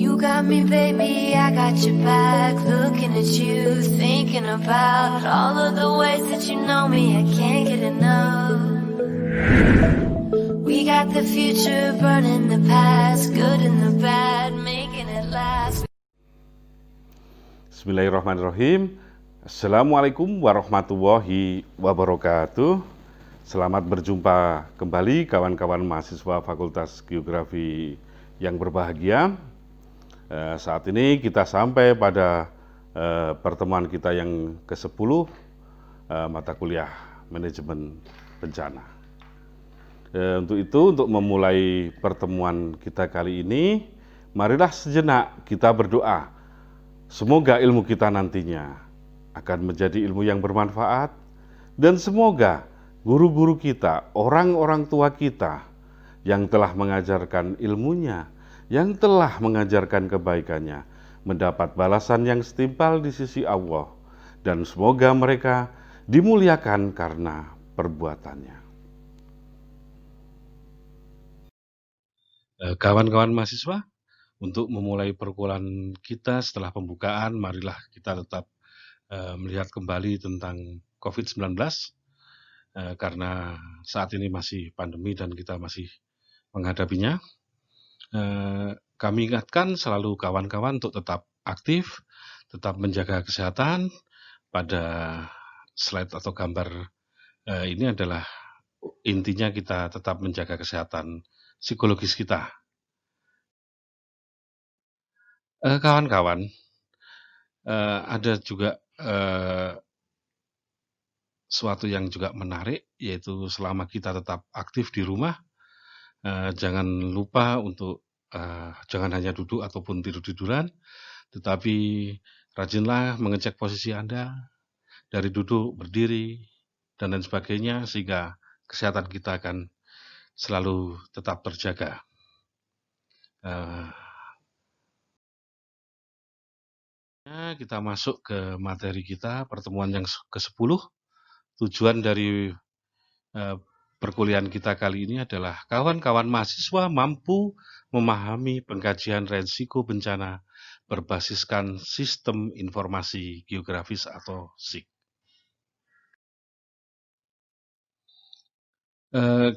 You got me, baby, I got your back. Looking at you, thinking about all of the ways that you know me. I can't get enough. We got the future, burning the past, good and the bad, making it last. Bismillahirrahmanirrahim. Assalamualaikum warahmatullahi wabarakatuh. Selamat berjumpa kembali kawan-kawan mahasiswa Fakultas Geografi yang berbahagia. Saat ini kita sampai pada pertemuan kita yang ke-10, mata kuliah manajemen bencana. Untuk itu, untuk memulai pertemuan kita kali ini, marilah sejenak kita berdoa. Semoga ilmu kita nantinya akan menjadi ilmu yang bermanfaat, dan semoga guru-guru kita, orang-orang tua kita yang telah mengajarkan ilmunya, yang telah mengajarkan kebaikannya, mendapat balasan yang setimpal di sisi Allah, dan semoga mereka dimuliakan karena perbuatannya. Kawan-kawan mahasiswa, untuk memulai perkuliahan kita setelah pembukaan, marilah kita tetap melihat kembali tentang COVID-19, karena saat ini masih pandemi dan kita masih menghadapinya. Kami ingatkan selalu kawan-kawan untuk tetap aktif, tetap menjaga kesehatan. Pada slide atau gambar ini adalah intinya kita tetap menjaga kesehatan psikologis kita. Kawan-kawan, ada juga suatu yang juga menarik, yaitu selama kita tetap aktif di rumah, jangan lupa untuk jangan hanya duduk ataupun tidur-tiduran, tetapi rajinlah mengecek posisi Anda dari duduk, berdiri, dan lain sebagainya, sehingga kesehatan kita akan selalu tetap terjaga. Kita masuk ke materi kita, pertemuan yang ke-10. Tujuan dari perkuliahan kita kali ini adalah kawan-kawan mahasiswa mampu memahami pengkajian resiko bencana berbasiskan sistem informasi geografis atau SIG.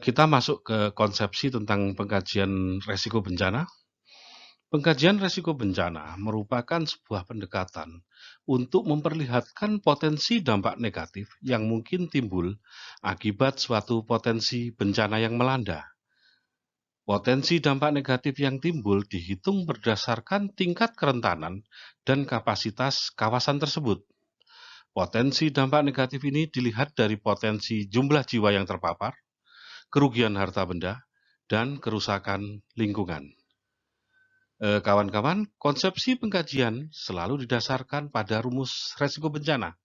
Kita masuk ke konsepsi tentang pengkajian resiko bencana. Pengkajian resiko bencana merupakan sebuah pendekatan untuk memperlihatkan potensi dampak negatif yang mungkin timbul akibat suatu potensi bencana yang melanda. Potensi dampak negatif yang timbul dihitung berdasarkan tingkat kerentanan dan kapasitas kawasan tersebut. Potensi dampak negatif ini dilihat dari potensi jumlah jiwa yang terpapar, kerugian harta benda, dan kerusakan lingkungan. Kawan-kawan, konsepsi pengkajian selalu didasarkan pada rumus resiko bencana.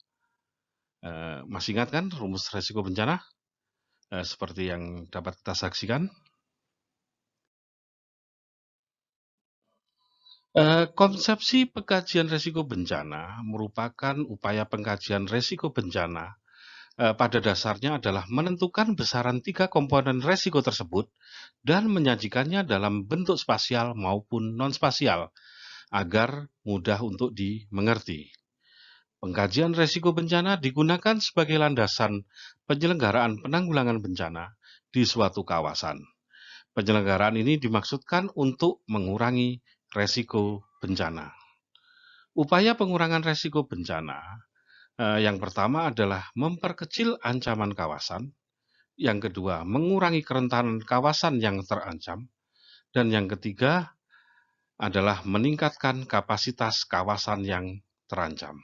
Masih ingat kan rumus resiko bencana? Seperti yang dapat kita saksikan. Konsepsi pengkajian resiko bencana merupakan upaya pengkajian resiko bencana. Pada dasarnya adalah menentukan besaran 3 komponen resiko tersebut dan menyajikannya dalam bentuk spasial maupun non-spasial agar mudah untuk dimengerti. Pengkajian resiko bencana digunakan sebagai landasan penyelenggaraan penanggulangan bencana di suatu kawasan. Penyelenggaraan ini dimaksudkan untuk mengurangi resiko bencana. Upaya pengurangan resiko bencana yang pertama adalah memperkecil ancaman kawasan, yang kedua mengurangi kerentanan kawasan yang terancam, dan yang ketiga adalah meningkatkan kapasitas kawasan yang terancam.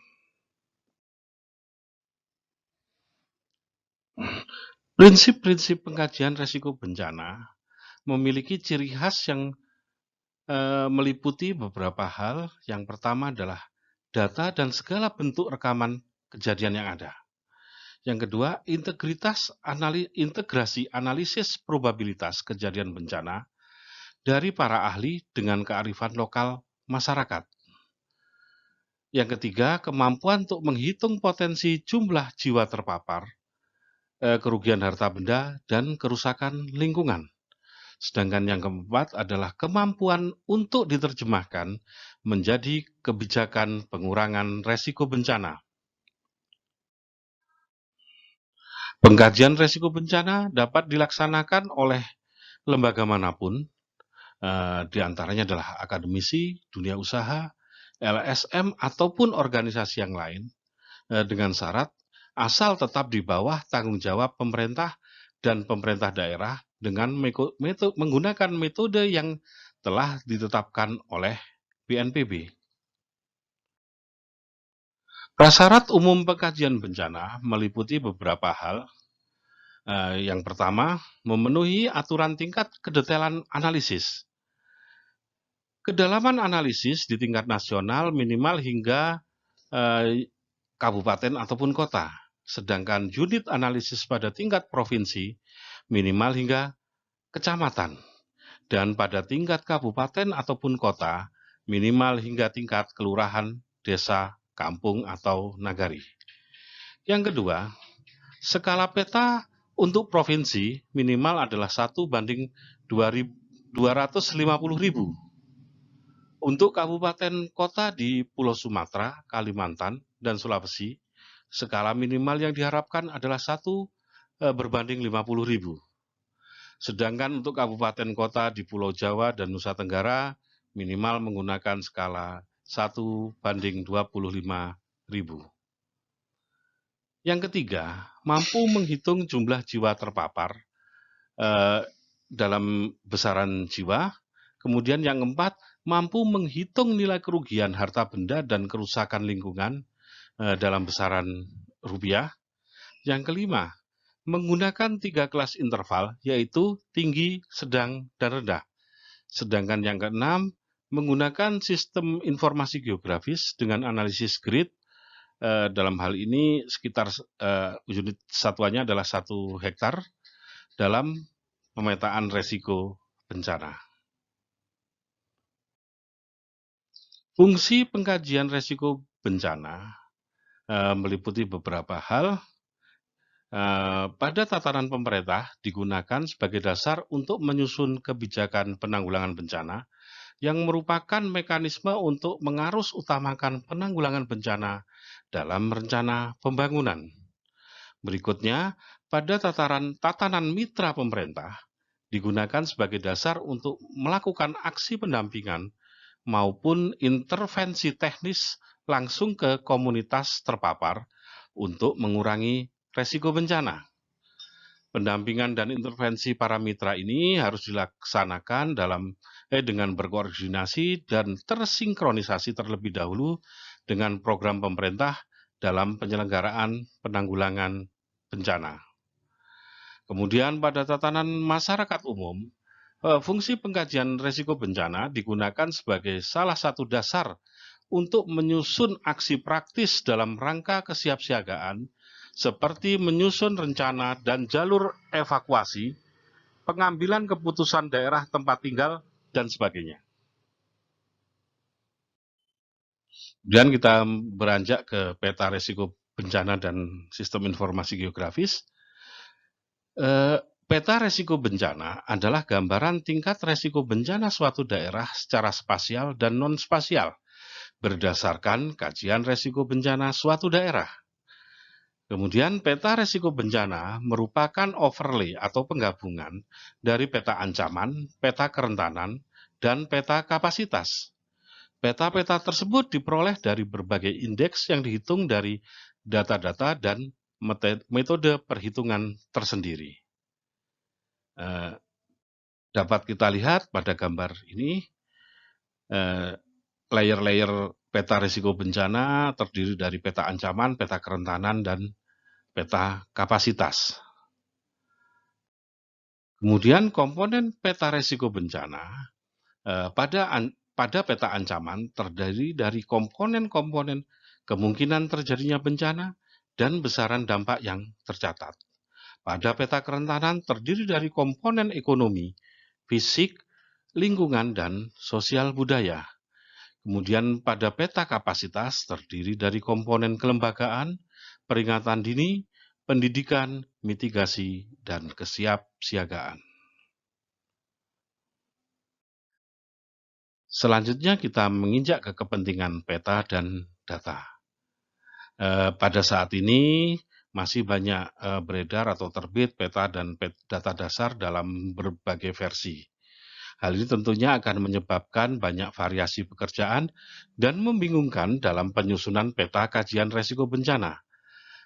Prinsip-prinsip pengkajian resiko bencana memiliki ciri khas yang meliputi beberapa hal. Yang pertama adalah data dan segala bentuk rekaman kejadian yang ada. Yang kedua, integrasi analisis probabilitas kejadian bencana dari para ahli dengan kearifan lokal masyarakat. Yang ketiga, kemampuan untuk menghitung potensi jumlah jiwa terpapar, kerugian harta benda, dan kerusakan lingkungan. Sedangkan yang keempat adalah kemampuan untuk diterjemahkan menjadi kebijakan pengurangan resiko bencana. Pengkajian resiko bencana dapat dilaksanakan oleh lembaga manapun, di antaranya adalah akademisi, dunia usaha, LSM, ataupun organisasi yang lain, dengan syarat asal tetap di bawah tanggung jawab pemerintah dan pemerintah daerah dengan menggunakan metode yang telah ditetapkan oleh BNPB. Prasyarat umum pengkajian bencana meliputi beberapa hal. Yang pertama, memenuhi aturan tingkat kedetailan analisis. Kedalaman analisis di tingkat nasional minimal hingga kabupaten ataupun kota, sedangkan unit analisis pada tingkat provinsi minimal hingga kecamatan, dan pada tingkat kabupaten ataupun kota minimal hingga tingkat kelurahan, desa, kampung, atau nagari. Yang kedua, skala peta untuk provinsi minimal adalah 1:250.000. Untuk kabupaten kota di Pulau Sumatera, Kalimantan, dan Sulawesi, skala minimal yang diharapkan adalah 1:50.000. Sedangkan untuk kabupaten kota di Pulau Jawa dan Nusa Tenggara, minimal menggunakan skala 1:25.000. Yang ketiga, mampu menghitung jumlah jiwa terpapar dalam besaran jiwa. Kemudian yang keempat, mampu menghitung nilai kerugian harta benda dan kerusakan lingkungan dalam besaran rupiah. Yang kelima, menggunakan 3 kelas interval, yaitu tinggi, sedang, dan rendah. Sedangkan yang keenam, menggunakan sistem informasi geografis dengan analisis grid. Dalam hal ini sekitar unit satuannya adalah 1 hektar dalam pemetaan resiko bencana. Fungsi pengkajian resiko bencana meliputi beberapa hal. Pada tataran pemerintah digunakan sebagai dasar untuk menyusun kebijakan penanggulangan bencana yang merupakan mekanisme untuk mengarus utamakan penanggulangan bencana dalam rencana pembangunan. Berikutnya, pada tatanan mitra pemerintah digunakan sebagai dasar untuk melakukan aksi pendampingan maupun intervensi teknis langsung ke komunitas terpapar untuk mengurangi resiko bencana. Pendampingan dan intervensi para mitra ini harus dilaksanakan dengan berkoordinasi dan tersinkronisasi terlebih dahulu dengan program pemerintah dalam penyelenggaraan penanggulangan bencana. Kemudian pada tatanan masyarakat umum, fungsi pengkajian risiko bencana digunakan sebagai salah satu dasar untuk menyusun aksi praktis dalam rangka kesiapsiagaan seperti menyusun rencana dan jalur evakuasi, pengambilan keputusan daerah tempat tinggal, dan sebagainya. Dan kita beranjak ke peta risiko bencana dan sistem informasi geografis. Peta risiko bencana adalah gambaran tingkat risiko bencana suatu daerah secara spasial dan non-spasial berdasarkan kajian risiko bencana suatu daerah. Kemudian peta risiko bencana merupakan overlay atau penggabungan dari peta ancaman, peta kerentanan, dan peta kapasitas. Peta-peta tersebut diperoleh dari berbagai indeks yang dihitung dari data-data dan metode perhitungan tersendiri. Dapat kita lihat pada gambar ini, layer-layer peta risiko bencana terdiri dari peta ancaman, peta kerentanan, dan peta kapasitas. Kemudian komponen peta risiko bencana pada peta ancaman terdiri dari komponen-komponen kemungkinan terjadinya bencana dan besaran dampak yang tercatat. Pada peta kerentanan terdiri dari komponen ekonomi, fisik, lingkungan, dan sosial budaya. Kemudian pada peta kapasitas terdiri dari komponen kelembagaan, peringatan dini, pendidikan, mitigasi, dan kesiapsiagaan. Selanjutnya kita menginjak ke kepentingan peta dan data. Pada saat ini masih banyak beredar atau terbit peta dan data dasar dalam berbagai versi. Hal ini tentunya akan menyebabkan banyak variasi pekerjaan dan membingungkan dalam penyusunan peta kajian resiko bencana,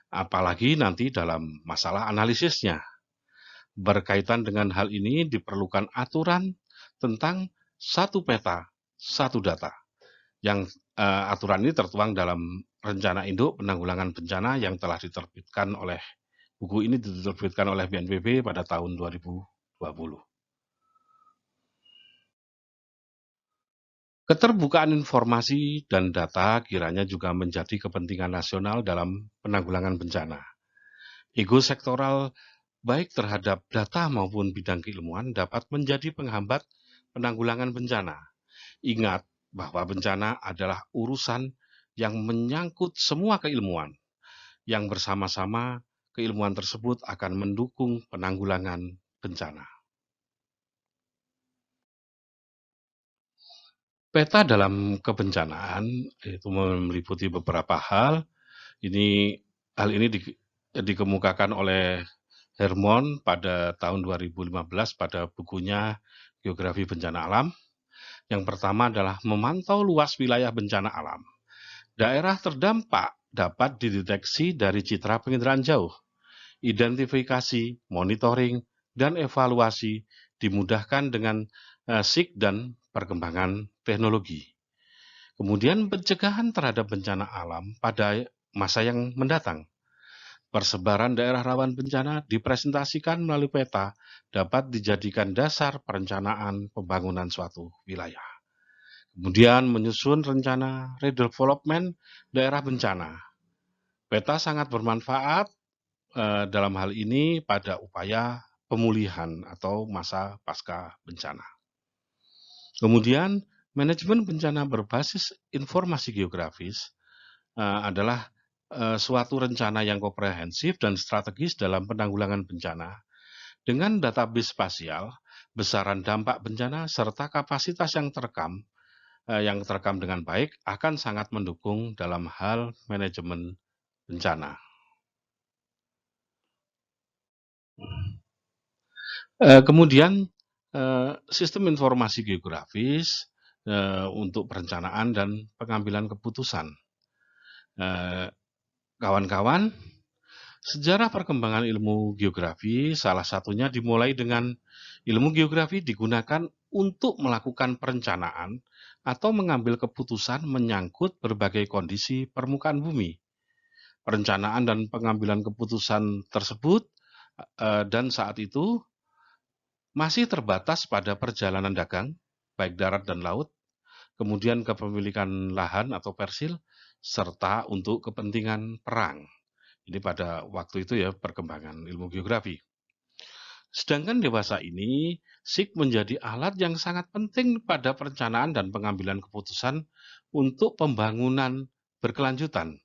apalagi nanti dalam masalah analisisnya. Berkaitan dengan hal ini diperlukan aturan tentang satu peta, satu data. Yang aturan ini tertuang dalam Rencana Induk Penanggulangan Bencana yang telah diterbitkan oleh buku ini diterbitkan oleh BNPB pada tahun 2020. Keterbukaan informasi dan data kiranya juga menjadi kepentingan nasional dalam penanggulangan bencana. Ego sektoral baik terhadap data maupun bidang keilmuan dapat menjadi penghambat penanggulangan bencana. Ingat bahwa bencana adalah urusan yang menyangkut semua keilmuan, yang bersama-sama keilmuan tersebut akan mendukung penanggulangan bencana. Peta dalam kebencanaan itu meliputi beberapa hal. Hal ini dikemukakan oleh Hermon pada tahun 2015 pada bukunya Geografi Bencana Alam. Yang pertama adalah memantau luas wilayah bencana alam. Daerah terdampak dapat dideteksi dari citra penginderaan jauh. Identifikasi, monitoring, dan evaluasi dimudahkan dengan SIG dan perkembangan teknologi. Kemudian pencegahan terhadap bencana alam pada masa yang mendatang. Persebaran daerah rawan bencana dipresentasikan melalui peta dapat dijadikan dasar perencanaan pembangunan suatu wilayah. Kemudian menyusun rencana redevelopment daerah bencana. Peta sangat bermanfaat dalam hal ini pada upaya pemulihan atau masa pasca bencana. Kemudian manajemen bencana berbasis informasi geografis adalah suatu rencana yang komprehensif dan strategis dalam penanggulangan bencana dengan database spasial, besaran dampak bencana, serta kapasitas yang terekam dengan baik akan sangat mendukung dalam hal manajemen bencana. Kemudian sistem informasi geografis untuk perencanaan dan pengambilan keputusan. Kawan-kawan, sejarah perkembangan ilmu geografi salah satunya dimulai dengan ilmu geografi digunakan untuk melakukan perencanaan atau mengambil keputusan menyangkut berbagai kondisi permukaan bumi. Perencanaan dan pengambilan keputusan tersebut dan saat itu masih terbatas pada perjalanan dagang, baik darat dan laut, kemudian kepemilikan lahan atau persil, serta untuk kepentingan perang. Ini pada waktu itu ya perkembangan ilmu geografi. Sedangkan dewasa ini, SIG menjadi alat yang sangat penting pada perencanaan dan pengambilan keputusan untuk pembangunan berkelanjutan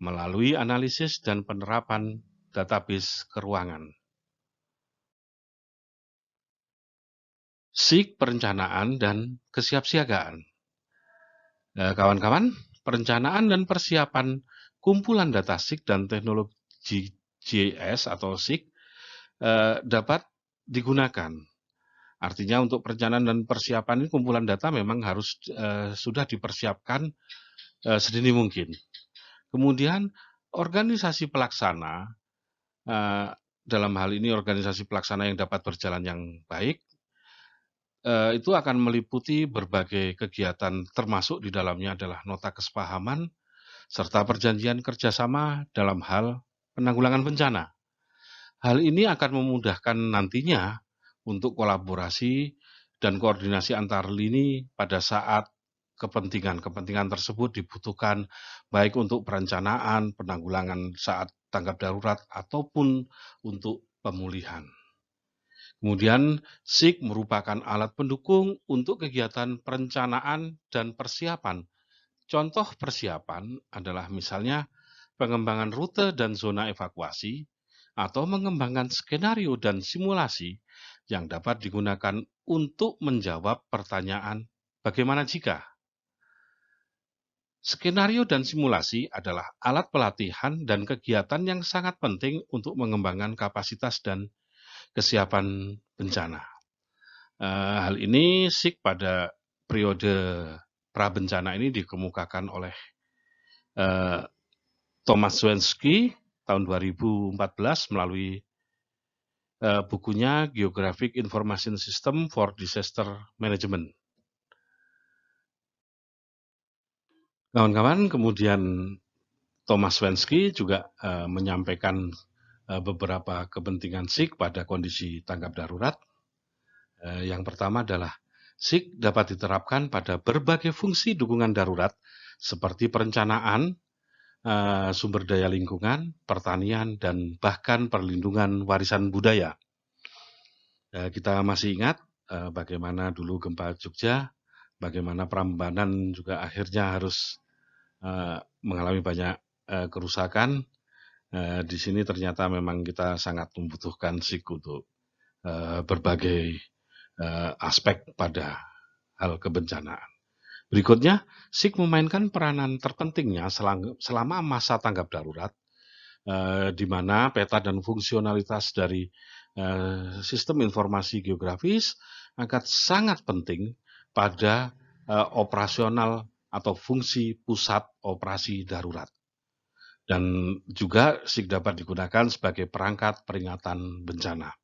melalui analisis dan penerapan database keuangan. SIG perencanaan dan kesiapsiagaan. Kawan-kawan, perencanaan dan persiapan kumpulan data SIG dan teknologi GIS atau SIG dapat digunakan. Artinya untuk perencanaan dan persiapan ini kumpulan data memang harus sudah dipersiapkan sedini mungkin. Kemudian organisasi pelaksana, dalam hal ini organisasi pelaksana yang dapat berjalan yang baik, itu akan meliputi berbagai kegiatan termasuk di dalamnya adalah nota kesepahaman serta perjanjian kerjasama dalam hal penanggulangan bencana. Hal ini akan memudahkan nantinya untuk kolaborasi dan koordinasi antar lini pada saat kepentingan tersebut dibutuhkan baik untuk perencanaan, penanggulangan saat tanggap darurat ataupun untuk pemulihan. Kemudian SIG merupakan alat pendukung untuk kegiatan perencanaan dan persiapan. Contoh persiapan adalah misalnya pengembangan rute dan zona evakuasi atau mengembangkan skenario dan simulasi yang dapat digunakan untuk menjawab pertanyaan Bagaimana jika? Skenario dan simulasi adalah alat pelatihan dan kegiatan yang sangat penting untuk mengembangkan kapasitas dan kesiapan bencana. Hal ini SIG pada periode prabencana ini dikemukakan oleh Thomas Wensky tahun 2014 melalui bukunya Geographic Information System for Disaster Management. Kawan-kawan, kemudian Thomas Wensky juga menyampaikan beberapa kepentingan SIG pada kondisi tanggap darurat. Yang pertama adalah SIG dapat diterapkan pada berbagai fungsi dukungan darurat seperti perencanaan, sumber daya lingkungan, pertanian, dan bahkan perlindungan warisan budaya. Kita masih ingat bagaimana dulu gempa Jogja, bagaimana Prambanan juga akhirnya harus mengalami banyak kerusakan. Di sini ternyata memang kita sangat membutuhkan SIG untuk berbagai aspek pada hal kebencanaan. Berikutnya, SIG memainkan peranan terpentingnya selama masa tanggap darurat, di mana peta dan fungsionalitas dari sistem informasi geografis akan sangat penting pada operasional atau fungsi pusat operasi darurat. Dan juga SIG dapat digunakan sebagai perangkat peringatan bencana.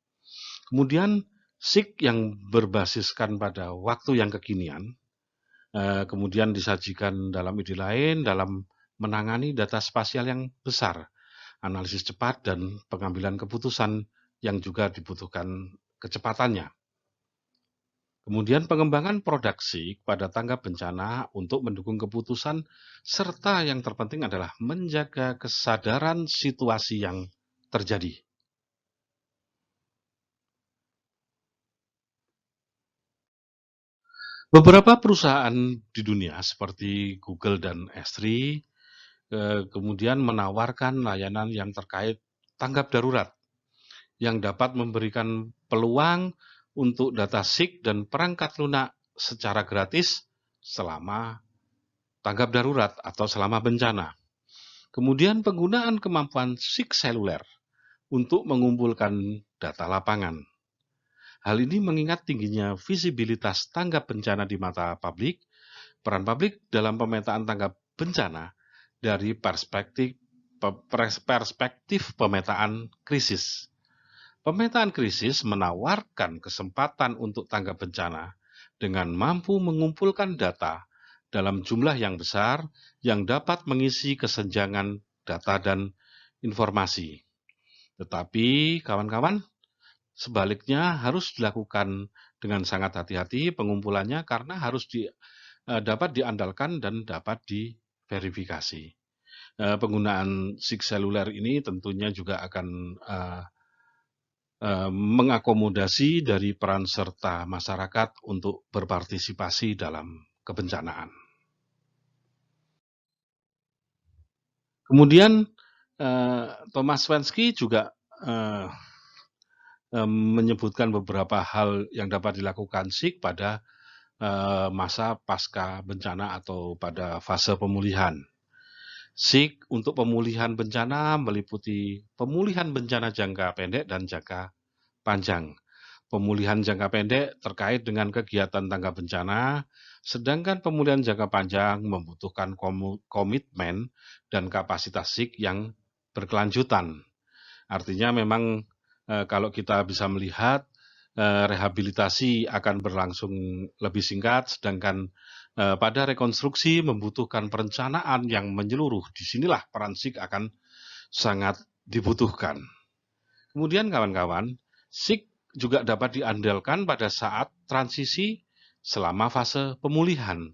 Kemudian SIG yang berbasiskan pada waktu yang kekinian, kemudian disajikan dalam ide lain dalam menangani data spasial yang besar, analisis cepat dan pengambilan keputusan yang juga dibutuhkan kecepatannya. Kemudian pengembangan produk SIG pada tanggap bencana untuk mendukung keputusan, serta yang terpenting adalah menjaga kesadaran situasi yang terjadi. Beberapa perusahaan di dunia seperti Google dan S3 kemudian menawarkan layanan yang terkait tanggap darurat yang dapat memberikan peluang untuk data SIG dan perangkat lunak secara gratis selama tanggap darurat atau selama bencana. Kemudian penggunaan kemampuan SIG seluler untuk mengumpulkan data lapangan. Hal ini mengingat tingginya visibilitas tanggap bencana di mata publik, peran publik dalam pemetaan tanggap bencana dari perspektif pemetaan krisis. Pemetaan krisis menawarkan kesempatan untuk tanggap bencana dengan mampu mengumpulkan data dalam jumlah yang besar yang dapat mengisi kesenjangan data dan informasi. Tetapi kawan-kawan, sebaliknya harus dilakukan dengan sangat hati-hati pengumpulannya karena harus dapat diandalkan dan dapat diverifikasi. Penggunaan SIG seluler ini tentunya juga akan mengakomodasi dari peran serta masyarakat untuk berpartisipasi dalam kebencanaan. Kemudian Thomas Wensky juga menyebutkan beberapa hal yang dapat dilakukan SIG pada masa pasca bencana atau pada fase pemulihan. SIG untuk pemulihan bencana meliputi pemulihan bencana jangka pendek dan jangka panjang. Pemulihan jangka pendek terkait dengan kegiatan tanggap bencana, sedangkan pemulihan jangka panjang membutuhkan komitmen dan kapasitas SIG yang berkelanjutan. Artinya memang kalau kita bisa melihat rehabilitasi akan berlangsung lebih singkat, sedangkan pada rekonstruksi membutuhkan perencanaan yang menyeluruh. Disinilah peran SIG akan sangat dibutuhkan. Kemudian kawan-kawan, SIG juga dapat diandalkan pada saat transisi selama fase pemulihan,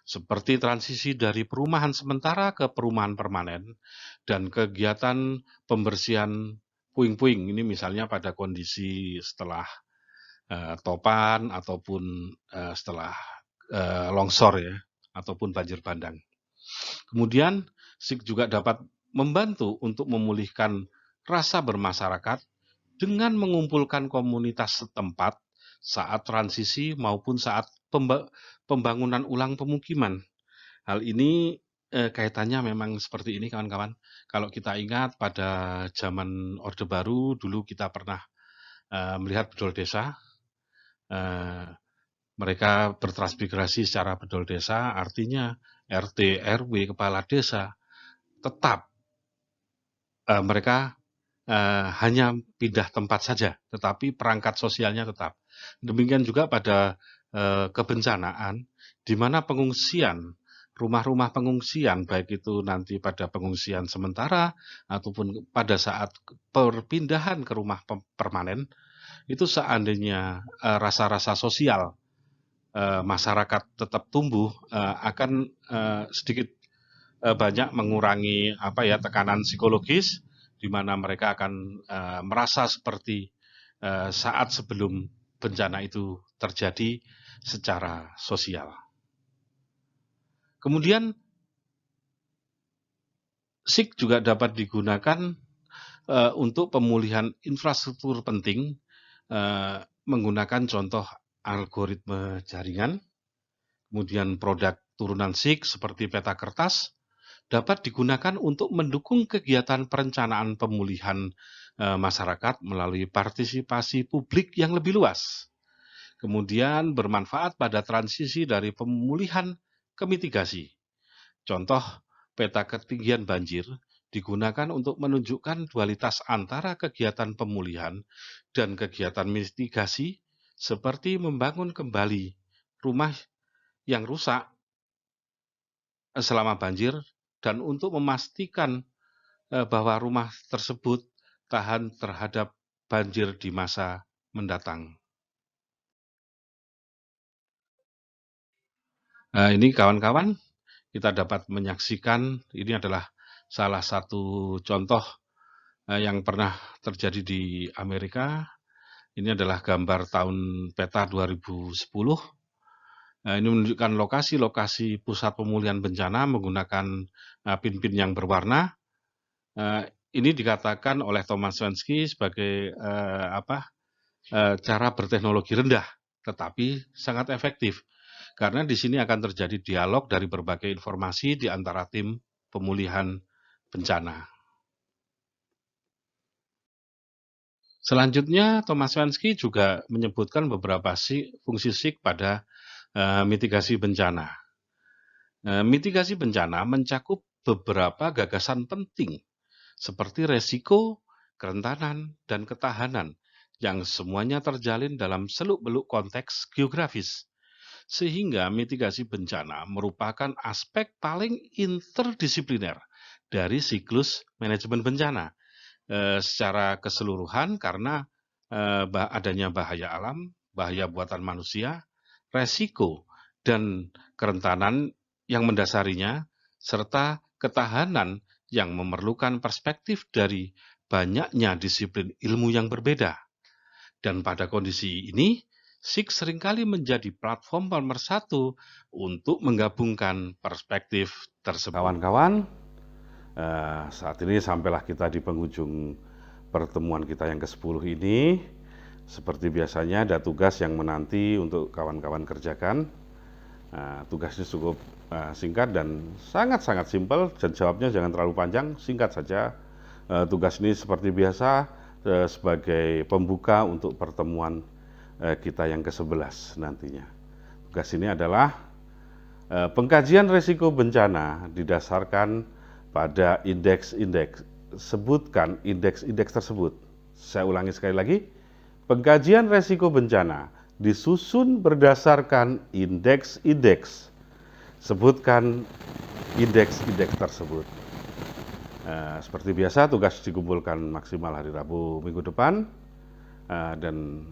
seperti transisi dari perumahan sementara ke perumahan permanen dan kegiatan pembersihan puing-puing. Ini misalnya pada kondisi setelah topan ataupun setelah longsor ya, ataupun banjir bandang. Kemudian SIG juga dapat membantu untuk memulihkan rasa bermasyarakat dengan mengumpulkan komunitas setempat saat transisi maupun saat pembangunan ulang pemukiman. Hal ini kaitannya memang seperti ini kawan-kawan. Kalau kita ingat pada zaman Orde Baru, dulu kita pernah melihat bedol desa. Mereka bertransmigrasi secara bedol desa, artinya RT, RW, kepala desa tetap mereka hanya pindah tempat saja, tetapi perangkat sosialnya tetap. Demikian juga pada kebencanaan, di mana pengungsian, rumah-rumah pengungsian, baik itu nanti pada pengungsian sementara ataupun pada saat perpindahan ke rumah permanen, itu seandainya rasa-rasa sosial masyarakat tetap tumbuh, akan sedikit banyak mengurangi tekanan psikologis, di mana mereka akan merasa seperti saat sebelum bencana itu terjadi secara sosial. Kemudian SIK juga dapat digunakan untuk pemulihan infrastruktur penting menggunakan contoh algoritma jaringan, kemudian produk turunan SIK seperti peta kertas dapat digunakan untuk mendukung kegiatan perencanaan pemulihan masyarakat melalui partisipasi publik yang lebih luas. Kemudian bermanfaat pada transisi dari pemulihan ke mitigasi. Contoh, peta ketinggian banjir digunakan untuk menunjukkan dualitas antara kegiatan pemulihan dan kegiatan mitigasi seperti membangun kembali rumah yang rusak selama banjir dan untuk memastikan bahwa rumah tersebut tahan terhadap banjir di masa mendatang. Ini kawan-kawan, kita dapat menyaksikan, ini adalah salah satu contoh yang pernah terjadi di Amerika. Ini adalah gambar tahun peta 2010. Ini menunjukkan lokasi-lokasi pusat pemulihan bencana menggunakan pin-pin yang berwarna. Ini dikatakan oleh Thomas Swansky sebagai cara berteknologi rendah, tetapi sangat efektif. Karena di sini akan terjadi dialog dari berbagai informasi di antara tim pemulihan bencana. Selanjutnya, Thomas Swansky juga menyebutkan beberapa fungsi SIK pada mitigasi bencana. Mitigasi bencana mencakup beberapa gagasan penting, seperti resiko, kerentanan, dan ketahanan, yang semuanya terjalin dalam seluk-beluk konteks geografis. Sehingga mitigasi bencana merupakan aspek paling interdisipliner dari siklus manajemen bencana secara keseluruhan, karena adanya bahaya alam, bahaya buatan manusia, resiko dan kerentanan yang mendasarinya, serta ketahanan yang memerlukan perspektif dari banyaknya disiplin ilmu yang berbeda. Dan pada kondisi ini, SIK seringkali menjadi platform pemersatu untuk menggabungkan perspektif tersebut. Kawan-kawan, saat ini sampailah kita di penghujung pertemuan kita yang ke-10 ini. Seperti biasanya ada tugas yang menanti untuk kawan-kawan kerjakan. Tugasnya cukup singkat dan sangat-sangat simpel, dan jawabnya jangan terlalu panjang, singkat saja. Tugas ini seperti biasa sebagai pembuka untuk pertemuan kita yang ke-11 nantinya. Tugas ini adalah pengkajian risiko bencana didasarkan pada indeks-indeks. Sebutkan indeks-indeks tersebut. Saya ulangi sekali lagi. Pengkajian risiko bencana disusun berdasarkan indeks-indeks. Sebutkan indeks-indeks tersebut. Seperti biasa, tugas dikumpulkan maksimal hari Rabu minggu depan. Dan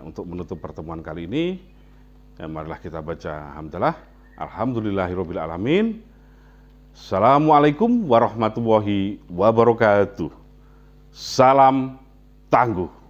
untuk menutup pertemuan kali ini, marilah kita baca hamdalah. Alhamdulillahirabbil alamin. Assalamualaikum warahmatullahi wabarakatuh. Salam tangguh.